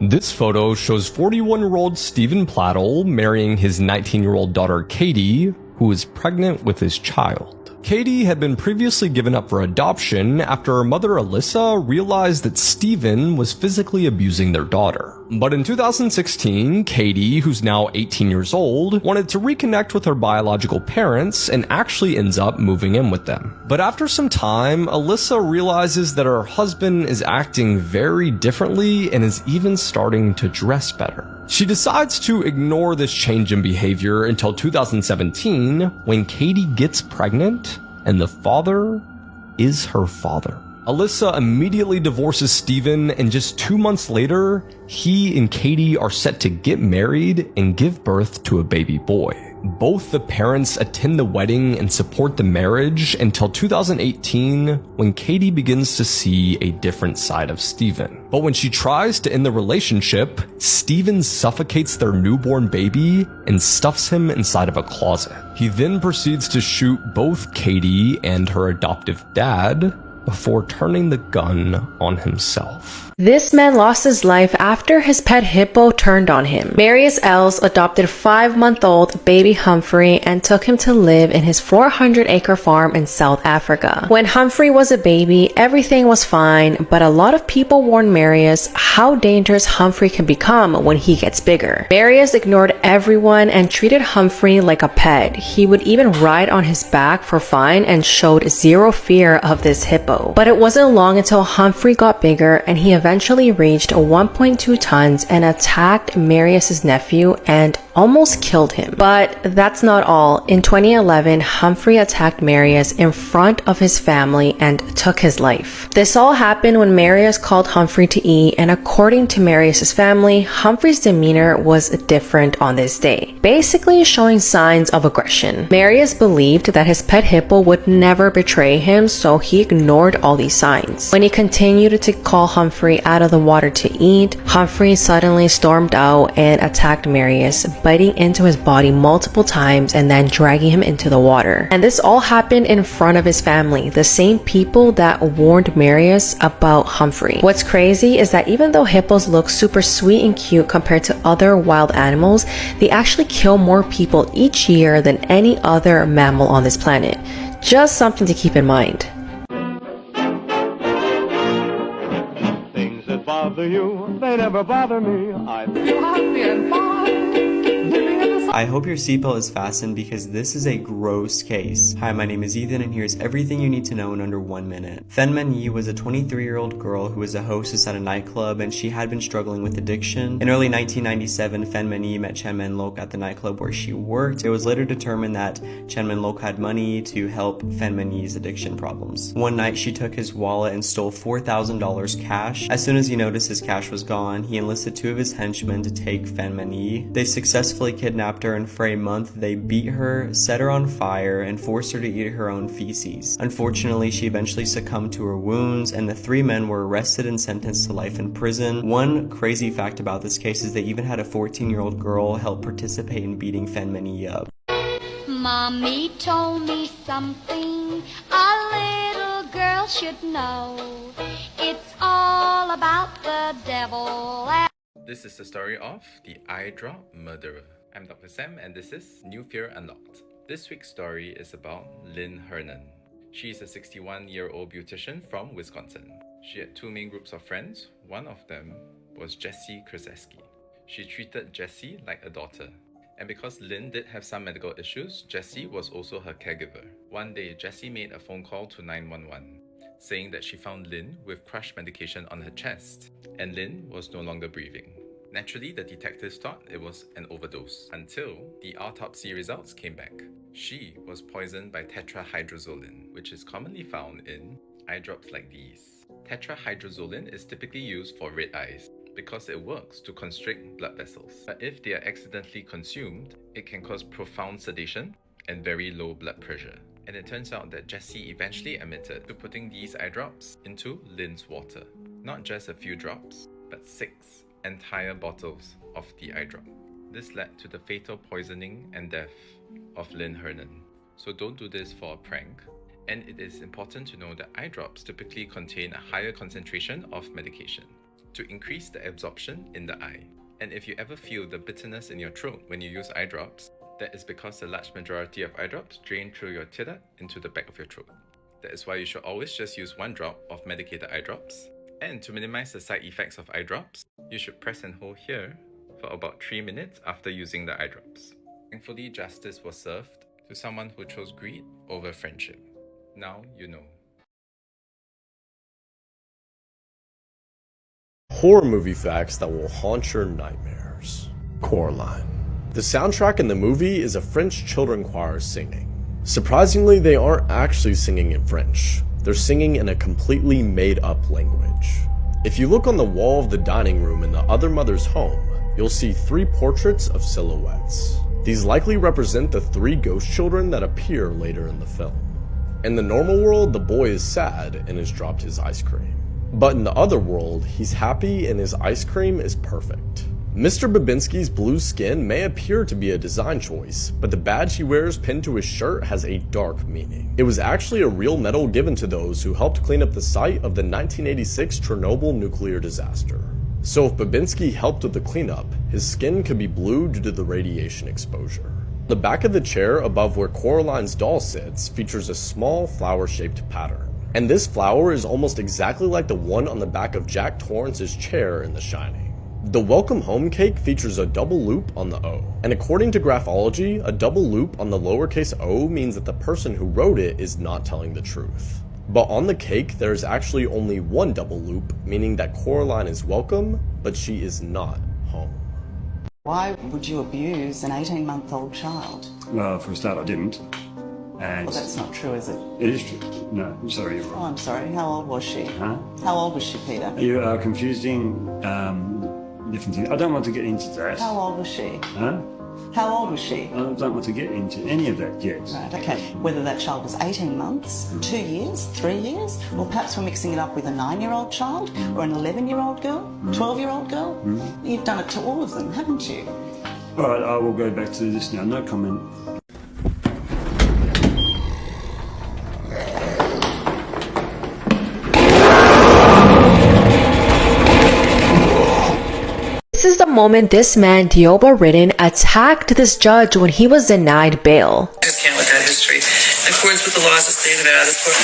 This photo shows 41-year-old Stephen Plattle marrying his 19-year-old daughter Katie, who was pregnant with his child. Katie had been previously given up for adoption after her mother Alyssa realized that Stephen was physically abusing their daughter. But in 2016, Katie, who's now 18 years old, wanted to reconnect with her biological parents and actually ends up moving in with them. But after some time, Alyssa realizes that her husband is acting very differently and is even starting to dress better. She decides to ignore this change in behavior until 2017, when Katie gets pregnant and the father is her father. Alyssa immediately divorces Stephen, and just 2 months later, he and Katie are set to get married and give birth to a baby boy. Both the parents attend the wedding and support the marriage until 2018, when Katie begins to see a different side of Stephen. But when she tries to end the relationship, Stephen suffocates their newborn baby and stuffs him inside of a closet. He then proceeds to shoot both Katie and her adoptive dad before turning the gun on himself. This man lost his life after his pet hippo turned on him. Marius Els adopted 5-month-old baby Humphrey and took him to live in his 400-acre farm in South Africa. When Humphrey was a baby, everything was fine, but a lot of people warned Marius how dangerous Humphrey can become when he gets bigger. Marius ignored everyone and treated Humphrey like a pet. He would even ride on his back for fun and showed zero fear of this hippo. But it wasn't long until Humphrey got bigger and he eventually reached 1.2 tons and attacked Marius's nephew and almost killed him. But that's not all. In 2011, Humphrey attacked Marius in front of his family and took his life. This all happened when Marius called Humphrey to eat, and according to Marius's family, Humphrey's demeanor was different on this day, basically showing signs of aggression. Marius believed that his pet hippo would never betray him, so he ignored all these signs. When he continued to call Humphrey out of the water to eat, Humphrey suddenly stormed out and attacked Marius, biting into his body multiple times and then dragging him into the water. And this all happened in front of his family, the same people that warned Marius about Humphrey. What's crazy is that even though hippos look super sweet and cute compared to other wild animals, they actually kill more people each year than any other mammal on this planet. Just something to keep in mind. Things that bother you, they never bother me. I feel happy and fine. I hope your seatbelt is fastened because this is a gross case. Hi, my name is Ethan and here's everything you need to know in under 1 minute. Phen Man Yi was a 23-year-old girl who was a hostess at a nightclub and she had been struggling with addiction. In early 1997, Phen Man Yi met Chen Man Lok at the nightclub where she worked. It was later determined that Chen Man Lok had money to help Phen Man Yi's addiction problems. One night, she took his wallet and stole $4,000 cash. As soon as he noticed his cash was gone, he enlisted 2 of his henchmen to take Phen Man Yi. They successfully kidnapped her, and for a month they beat her, set her on fire, and forced her to eat her own feces. Unfortunately, she eventually succumbed to her wounds, and the 3 men were arrested and sentenced to life in prison. One crazy fact about this case is they even had a 14-year-old girl help participate in beating Phen Man Yi up. Mommy told me something a little girl should know. It's all about the devil. This is the story of the eye drop murderer. I'm Dr. Sam and this is New Fear Unlocked. This week's story is about Lynn Hernan. She's a 61-year-old beautician from Wisconsin. She had 2 main groups of friends. One of them was Jessie Krzeski. She treated Jessie like a daughter. And because Lynn did have some medical issues, Jessie was also her caregiver. One day, Jessie made a phone call to 911, saying that she found Lynn with crushed medication on her chest, and Lynn was no longer breathing. Naturally, the detectives thought it was an overdose, until the autopsy results came back. She was poisoned by tetrahydrozoline, which is commonly found in eye drops like these. Tetrahydrozoline is typically used for red eyes because it works to constrict blood vessels. But if they are accidentally consumed, it can cause profound sedation and very low blood pressure. And it turns out that Jessie eventually admitted to putting these eye drops into Lynn's water. Not just a few drops, but 6 entire bottles of the eye drop. This led to the fatal poisoning and death of Lynn Hernan. So don't do this for a prank. And it is important to know that eye drops typically contain a higher concentration of medication. to increase the absorption in the eye. And if you ever feel the bitterness in your throat when you use eye drops, that is because the large majority of eye drops drain through your tear duct into the back of your throat. That is why you should always just use one drop of medicated eye drops. And to minimize the side effects of eye drops, you should press and hold here for about 3 minutes after using the eye drops. Thankfully, justice was served to someone who chose greed over friendship. Now you know. Horror movie facts that will haunt your nightmares. Coraline. The soundtrack in the movie is a French children choir singing. Surprisingly, they aren't actually singing in French. They're singing in a completely made-up language. If you look on the wall of the dining room in the other mother's home, you'll see 3 portraits of silhouettes. These likely represent the 3 ghost children that appear later in the film. In the normal world, the boy is sad and has dropped his ice cream. But in the other world, he's happy and his ice cream is perfect. Mr. Babinski's blue skin may appear to be a design choice, but the badge he wears pinned to his shirt has a dark meaning. It was actually a real medal given to those who helped clean up the site of the 1986 Chernobyl nuclear disaster. So if Babinski helped with the cleanup, his skin could be blue due to the radiation exposure. The back of the chair above where Coraline's doll sits features a small flower-shaped pattern. And this flower is almost exactly like the one on the back of Jack Torrance's chair in The Shining. The Welcome Home cake features a double loop on the O. And according to graphology, a double loop on the lowercase o means that the person who wrote it is not telling the truth. But on the cake, there is actually only one double loop, meaning that Coraline is welcome, but she is not home. Why would you abuse an 18-month-old child? Well, for a start, I didn't. And Well, that's not true, is it? it is true. No, I'm sorry, you're Oh, wrong. I'm sorry. How old was she? Huh? How old was she, Peter? You are confusing different things. I don't want to get into that. How old was she? Huh? How old was she? I don't want to get into any of that yet. Right, okay. Whether that child was 18 months, 2 years, 3 years, or perhaps we're mixing it up with a 9-year-old child, or an 11-year-old girl, 12-year-old girl. You've done it to all of them, haven't you? All right, I will go back to this now. No comment. This is the moment this man, Dioba Ridden, attacked this judge when he was denied bail. I just can't let that history, in accordance with the laws of the state of out of this court.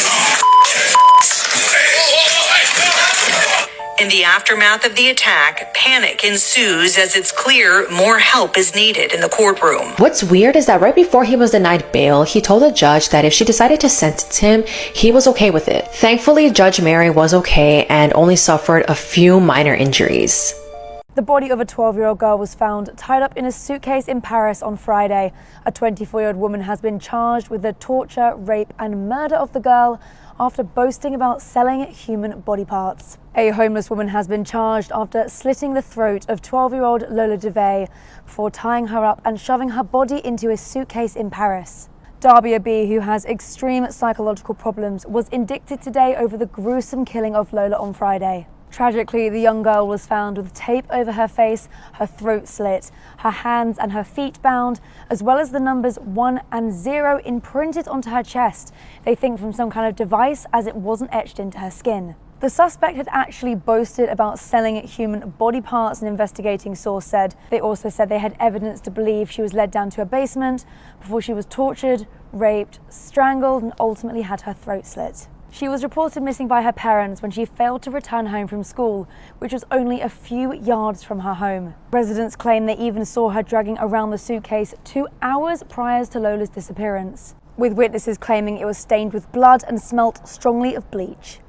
In the aftermath of the attack, panic ensues as it's clear more help is needed in the courtroom. What's weird is that right before he was denied bail, he told the judge that if she decided to sentence him, he was okay with it. Thankfully, Judge Mary was okay and only suffered a few minor injuries. The body of a 12-year-old girl was found tied up in a suitcase in Paris on Friday. A 24-year-old woman has been charged with the torture, rape and murder of the girl after boasting about selling human body parts. A homeless woman has been charged after slitting the throat of 12-year-old Lola Devey before tying her up and shoving her body into a suitcase in Paris. Darby B, who has extreme psychological problems, was indicted today over the gruesome killing of Lola on Friday. Tragically, the young girl was found with tape over her face, her throat slit, her hands and her feet bound, as well as the numbers 1 and 0 imprinted onto her chest, they think from some kind of device, as it wasn't etched into her skin. The suspect had actually boasted about selling human body parts, an investigating source said. They also said they had evidence to believe she was led down to a basement before she was tortured, raped, strangled and ultimately had her throat slit. She was reported missing by her parents when she failed to return home from school, which was only a few yards from her home. Residents claim they even saw her dragging around the suitcase 2 hours prior to Lola's disappearance, with witnesses claiming it was stained with blood and smelt strongly of bleach.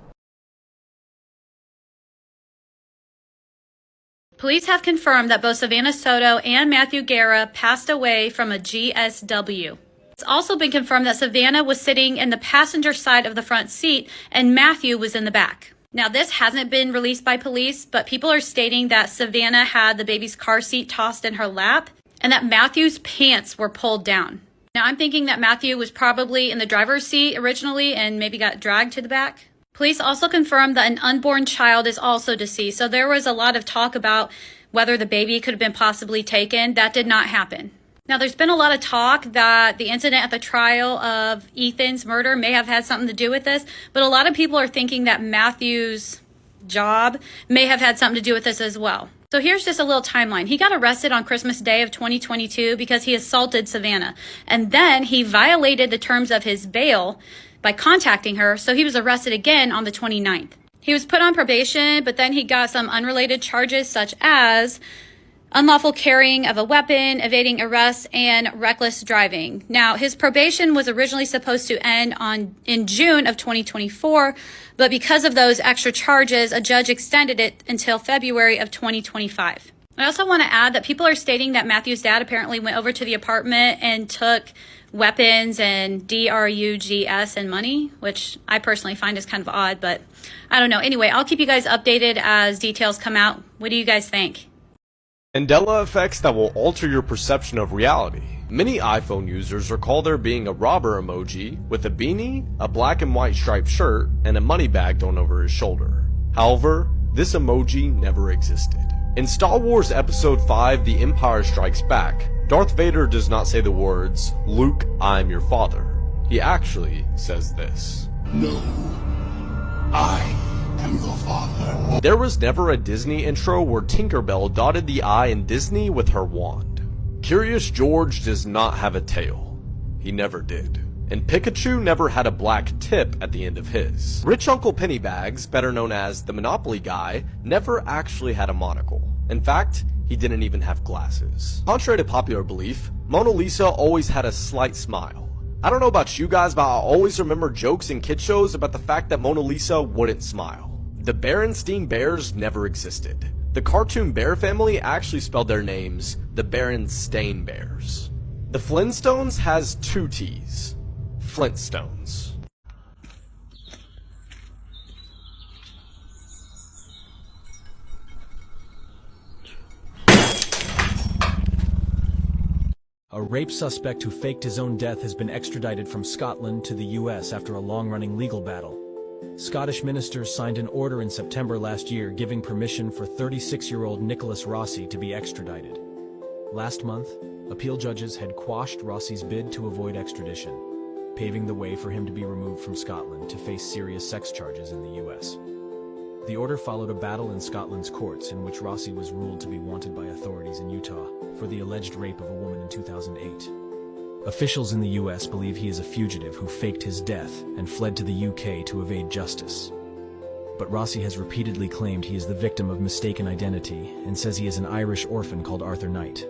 Police have confirmed that both Savannah Soto and Matthew Guerra passed away from a GSW. It's also been confirmed that Savannah was sitting in the passenger side of the front seat and Matthew was in the back. Now, this hasn't been released by police, but people are stating that Savannah had the baby's car seat tossed in her lap and that Matthew's pants were pulled down. Now, I'm thinking that Matthew was probably in the driver's seat originally and maybe got dragged to the back. Police also confirmed that an unborn child is also deceased, so there was a lot of talk about whether the baby could have been possibly taken. That did not happen. Now, there's been a lot of talk that the incident at the trial of Ethan's murder may have had something to do with this, but a lot of people are thinking that Matthew's job may have had something to do with this as well. So here's just a little timeline. He got arrested on Christmas Day of 2022 because he assaulted Savannah. And then he violated the terms of his bail by contacting her. So he was arrested again on the 29th. He was put on probation, but then he got some unrelated charges such as unlawful carrying of a weapon, evading arrest, and reckless driving. Now, his probation was originally supposed to end in June of 2024, but because of those extra charges, a judge extended it until February of 2025. I also want to add that people are stating that Matthew's dad apparently went over to the apartment and took weapons and drugs and money, which I personally find is kind of odd, but I don't know. Anyway, I'll keep you guys updated as details come out. What do you guys think? Mandela effects that will alter your perception of reality. Many iPhone users recall there being a robber emoji with a beanie, a black and white striped shirt, and a money bag thrown over his shoulder. However, this emoji never existed. In Star Wars Episode 5, The Empire Strikes Back, Darth Vader does not say the words, "Luke, I am your father." He actually says this. No, I am your father. There was never a Disney intro where Tinkerbell dotted the I in Disney with her wand. Curious George does not have a tail. He never did. And Pikachu never had a black tip at the end of his. Rich Uncle Pennybags, better known as the Monopoly guy, never actually had a monocle. In fact, he didn't even have glasses. Contrary to popular belief, Mona Lisa always had a slight smile. I don't know about you guys, but I always remember jokes in kid shows about the fact that Mona Lisa wouldn't smile. The Berenstein Bears never existed. The cartoon Bear family actually spelled their names the Berenstain Bears. The Flintstones has 2 T's. Flintstones. A rape suspect who faked his own death has been extradited from Scotland to the US after a long-running legal battle. Scottish ministers signed an order in September last year giving permission for 36-year-old Nicholas Rossi to be extradited. Last month, appeal judges had quashed Rossi's bid to avoid extradition, paving the way for him to be removed from Scotland to face serious sex charges in the US. The order followed a battle in Scotland's courts in which Rossi was ruled to be wanted by authorities in Utah for the alleged rape of a woman in 2008. Officials in the US believe he is a fugitive who faked his death and fled to the UK to evade justice. But Rossi has repeatedly claimed he is the victim of mistaken identity and says he is an Irish orphan called Arthur Knight.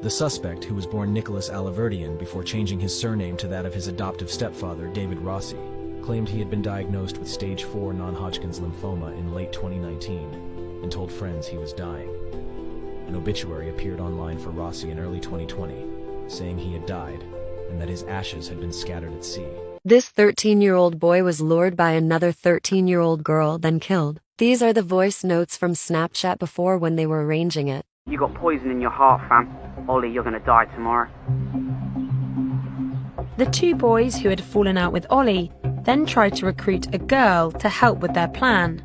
The suspect, who was born Nicholas Alaverdian before changing his surname to that of his adoptive stepfather, David Rossi, claimed he had been diagnosed with stage 4 non-Hodgkin's lymphoma in late 2019 and told friends he was dying. An obituary appeared online for Rossi in early 2020, saying he had died and that his ashes had been scattered at sea. This 13-year-old boy was lured by another 13-year-old girl, then killed. These are the voice notes from Snapchat before when they were arranging it. You got poison in your heart, fam. Ollie, you're gonna die tomorrow. The 2 boys who had fallen out with Ollie then tried to recruit a girl to help with their plan.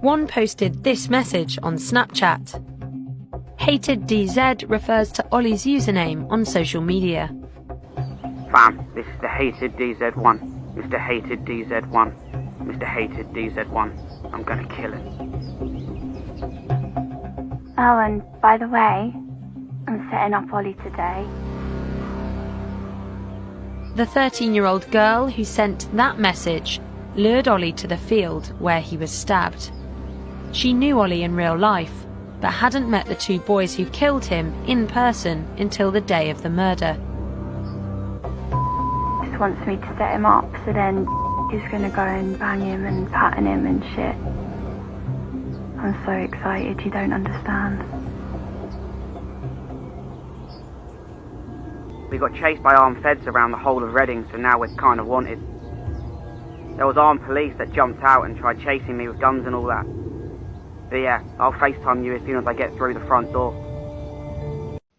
One posted this message on Snapchat. Hated DZ refers to Ollie's username on social media. Fam, this is the hated DZ1. Mr. Hated DZ1. Mr. Hated DZ1. I'm gonna kill it. Oh, and by the way, I'm setting up Ollie today. The 13-year-old girl who sent that message lured Ollie to the field where he was stabbed. She knew Ollie in real life, but hadn't met the 2 boys who killed him in person until the day of the murder. Just wants me to set him up, so then he's gonna go and bang him and pattern him and shit. I'm so excited, you don't understand. We got chased by armed feds around the whole of Reading, so now we're kind of wanted. There was armed police that jumped out and tried chasing me with guns and all that. But yeah, I'll FaceTime you as soon as I get through the front door.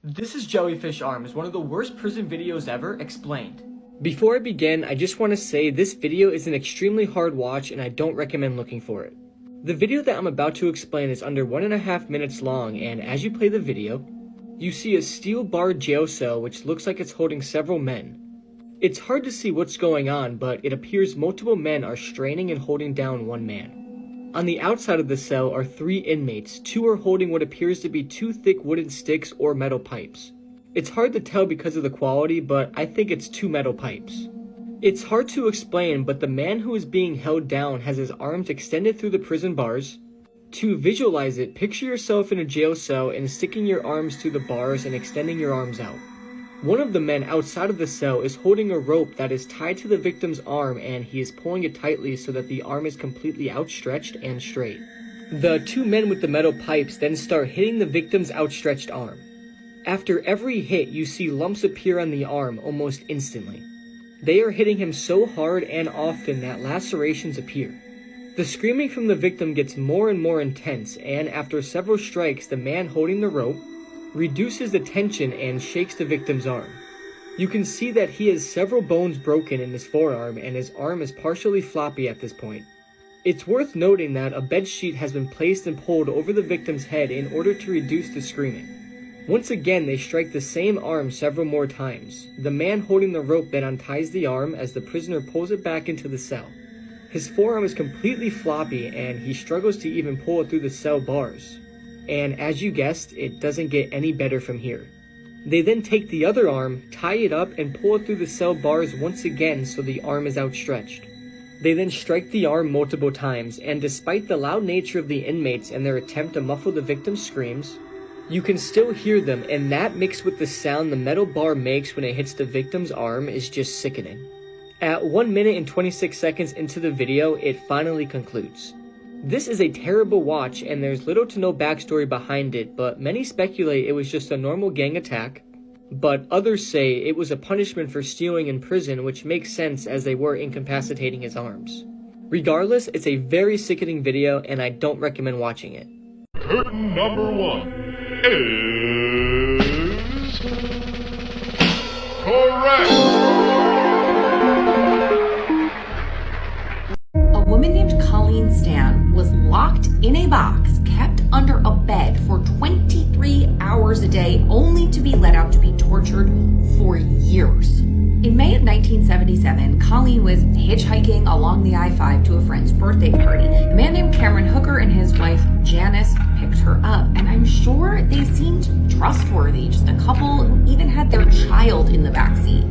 This is Jellyfish Arms, one of the worst prison videos ever explained. Before I begin, I just want to say this video is an extremely hard watch and I don't recommend looking for it. The video that I'm about to explain is under 1.5 minutes long, and as you play the video, you see a steel-barred jail cell which looks like it's holding several men. It's hard to see what's going on, but it appears multiple men are straining and holding down one man. On the outside of the cell are 3 inmates. 2 are holding what appears to be 2 thick wooden sticks or metal pipes. It's hard to tell because of the quality, but I think it's 2 metal pipes. It's hard to explain, but the man who is being held down has his arms extended through the prison bars. To visualize it, picture yourself in a jail cell and sticking your arms through the bars and extending your arms out. One of the men outside of the cell is holding a rope that is tied to the victim's arm, and he is pulling it tightly so that the arm is completely outstretched and straight. The 2 men with the metal pipes then start hitting the victim's outstretched arm. After every hit, you see lumps appear on the arm almost instantly. They are hitting him so hard and often that lacerations appear. The screaming from the victim gets more and more intense, and after several strikes, the man holding the rope reduces the tension and shakes the victim's arm. You can see that he has several bones broken in his forearm, and his arm is partially floppy at this point. It's worth noting that a bed sheet has been placed and pulled over the victim's head in order to reduce the screaming. Once again, they strike the same arm several more times. The man holding the rope then unties the arm as the prisoner pulls it back into the cell. His forearm is completely floppy and he struggles to even pull it through the cell bars. And as you guessed, it doesn't get any better from here. They then take the other arm, tie it up, and pull it through the cell bars once again so the arm is outstretched. They then strike the arm multiple times, and despite the loud nature of the inmates and their attempt to muffle the victim's screams, you can still hear them, and that mixed with the sound the metal bar makes when it hits the victim's arm is just sickening. At 1 minute and 26 seconds into the video, it finally concludes. This is a terrible watch, and there's little to no backstory behind it, but many speculate it was just a normal gang attack, but others say it was a punishment for stealing in prison, which makes sense as they were incapacitating his arms. Regardless, it's a very sickening video, and I don't recommend watching it. Curtain number 1 is correct. A woman named Colleen Stan was locked in a box, kept under a bed for 23 hours a day, only to be let out to be tortured for years. In May of 1977, Colleen was hitchhiking along the I-5 to a friend's birthday party. A man named Cameron Hooker and his wife Janice picked her up, and I'm sure they seemed trustworthy, just a couple who even had their child in the backseat.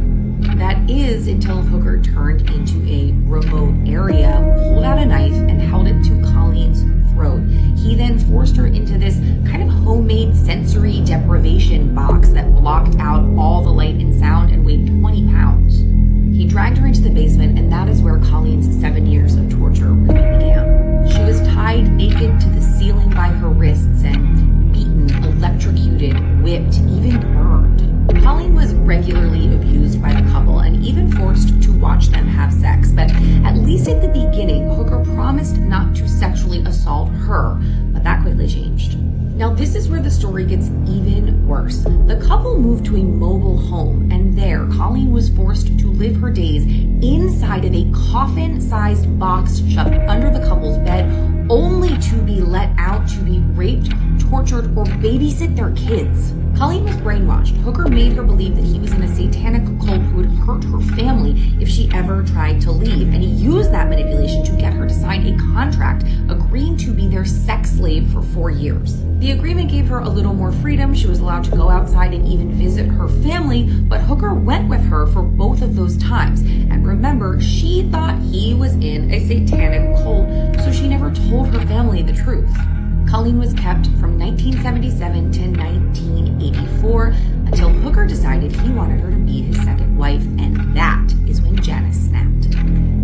That is until Hooker turned into a remote area, pulled out a knife, and held it to Colleen's throat. He then forced her into this kind of homemade sensory deprivation box that blocked out all the light and sound and weighed 20 pounds. He dragged her into the basement, and that is where Colleen's 7 years of torture really began. She was tied naked to the ceiling by her wrists and beaten, electrocuted, whipped, even burned. Colleen was regularly abused by the couple and even forced to watch them have sex, but at least at the beginning, Hooker promised not to sexually assault her, but that quickly changed. Now this is where the story gets even worse. The couple moved to a mobile home, and there Colleen was forced to live her days inside of a coffin-sized box shoved under the couple's bed, only to be let out to be raped, tortured, or babysit their kids. Colleen was brainwashed. Hooker made her believe that he was in a satanic cult who would hurt her family if she ever tried to leave, and he used that manipulation to get her to sign a contract agreeing to be their sex slave for 4 years. The agreement gave her a little more freedom. She was allowed to go outside and even visit her family, but Hooker went with her for both of those times. And remember, she thought he was in a satanic cult, so she never told her family the truth. Colleen was kept from 1977 to 1984 until Hooker decided he wanted her to be his second wife, and that is when Janice snapped.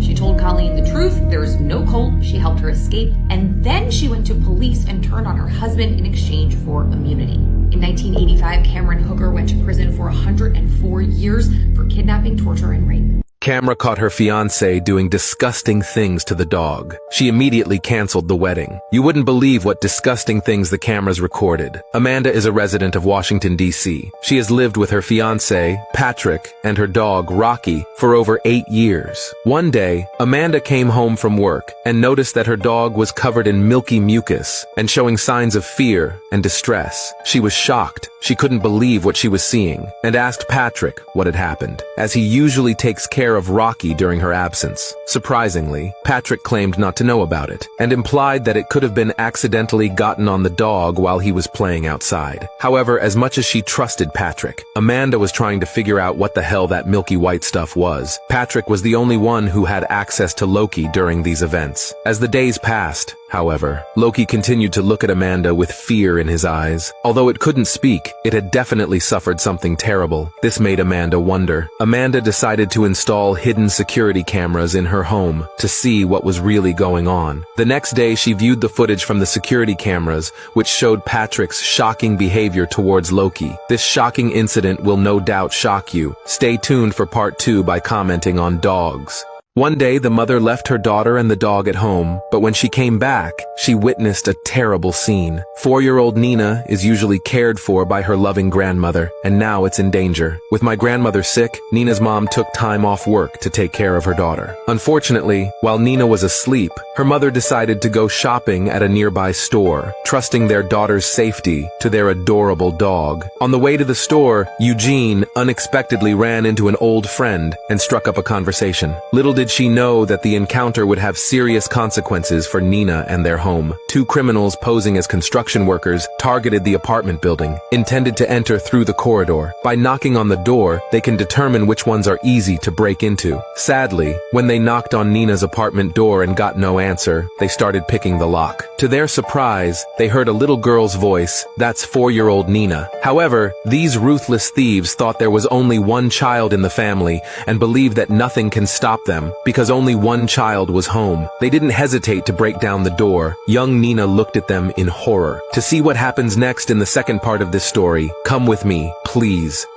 She told Colleen the truth, there was no cult, she helped her escape, and then she went to police and turned on her husband in exchange for immunity. In 1985, Cameron Hooker went to prison for 104 years for kidnapping, torture, and rape. Camera caught her fiancé doing disgusting things to the dog. She immediately canceled the wedding. You wouldn't believe what disgusting things the cameras recorded. Amanda is a resident of Washington, D.C. She has lived with her fiancé, Patrick, and her dog, Rocky, for over 8 years. One day, Amanda came home from work and noticed that her dog was covered in milky mucus and showing signs of fear and distress. She was shocked She couldn't believe what she was seeing and asked Patrick what had happened, as he usually takes care of Rocky during her absence. Surprisingly, Patrick claimed not to know about it and implied that it could have been accidentally gotten on the dog while he was playing outside. However, as much as she trusted Patrick, Amanda was trying to figure out what the hell that milky white stuff was. Patrick was the only one who had access to Loki during these events. As the days passed, however, Loki continued to look at Amanda with fear in his eyes. Although it couldn't speak, it had definitely suffered something terrible. This made Amanda wonder. Amanda decided to install hidden security cameras in her home to see what was really going on. The next day, she viewed the footage from the security cameras, which showed Patrick's shocking behavior towards Loki. This shocking incident will no doubt shock you. Stay tuned for part 2 by commenting on dogs. One day, the mother left her daughter and the dog at home, but when she came back, she witnessed a terrible scene. 4-year-old Nina is usually cared for by her loving grandmother, and now it's in danger. With my grandmother sick, Nina's mom took time off work to take care of her daughter. Unfortunately, while Nina was asleep, her mother decided to go shopping at a nearby store, trusting their daughter's safety to their adorable dog. On the way to the store, Eugene unexpectedly ran into an old friend and struck up a conversation. Little did she know that the encounter would have serious consequences for Nina and their home. 2 criminals posing as construction workers targeted the apartment building, intended to enter through the corridor. By knocking on the door, they can determine which ones are easy to break into. Sadly, when they knocked on Nina's apartment door and got no answer, they started picking the lock. To their surprise, they heard a little girl's voice. That's 4-year-old Nina. However, these ruthless thieves thought there was only one child in the family and believed that nothing can stop them, because only one child was home. They didn't hesitate to break down the door. Young Nina looked at them in horror. To see what happens next in the second part of this story, come with me, please.